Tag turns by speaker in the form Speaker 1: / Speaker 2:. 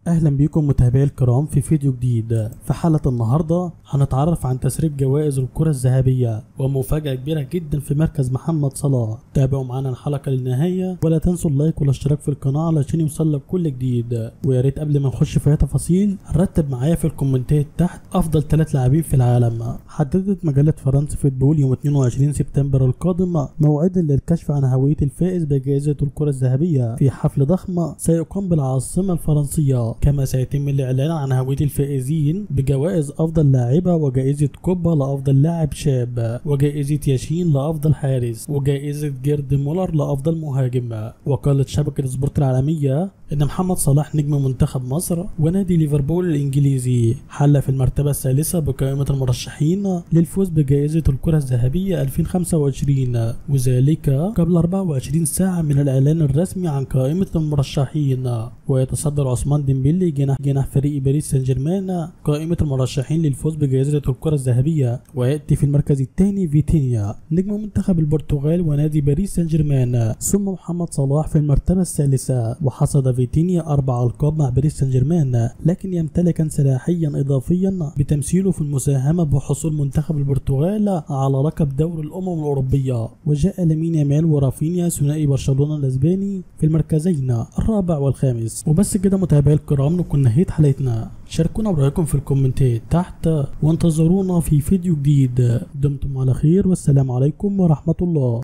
Speaker 1: اهلا بيكم متابعي الكرام في فيديو جديد. في حلقة النهاردة هنتعرف عن تسريب جوائز الكرة الذهبية ومفاجأة كبيرة جدا في مركز محمد صلاح. تابعوا معانا الحلقة للنهاية ولا تنسوا اللايك والاشتراك في القناة علشان يوصلك كل جديد. ويا ريت قبل ما نخش في تفاصيل رتب معايا في الكومنتات تحت افضل 3 لاعبين في العالم. حددت مجلة فرنسا فوتبول يوم 22 سبتمبر القادم موعدا للكشف عن هوية الفائز بجائزة الكرة الذهبية في حفل ضخم سيقام بالعاصمة الفرنسية، كما سيتم الإعلان عن هوية الفائزين بجوائز أفضل لاعبة وجائزة كوبا لأفضل لاعب شاب وجائزة ياشين لأفضل حارس وجائزة جيرد مولر لأفضل مهاجم. وقالت شبكة سبورت العالمية إن محمد صلاح نجم منتخب مصر ونادي ليفربول الإنجليزي حل في المرتبة الثالثة بقائمة المرشحين للفوز بجائزة الكرة الذهبية 2025، وذلك قبل 24 ساعة من الإعلان الرسمي عن قائمة المرشحين. ويتصدر عثمان ديمبلي جناح فريق باريس سان جيرمان قائمة المرشحين للفوز بجائزة الكرة الذهبية، ويأتي في المركز الثاني فيتينيا نجم منتخب البرتغال ونادي باريس سان جيرمان، ثم محمد صلاح في المرتبة الثالثة. وحصد فيتينيا 4 ألقاب مع باريس سان جيرمان، لكن يمتلك سلاحيا إضافيا بتمثيله في المساهمة بحصول منتخب البرتغال على لقب دوري الأمم الأوروبية. وجاء لامين يامال ورافينيا ثنائي برشلونة الأسباني في المركزين الرابع والخامس. وبس كده متابعي الكرام نكون نهيت حلقتنا. شاركونا برأيكم في الكومنتات تحت وانتظرونا في فيديو جديد. دمتم على خير والسلام عليكم ورحمة الله.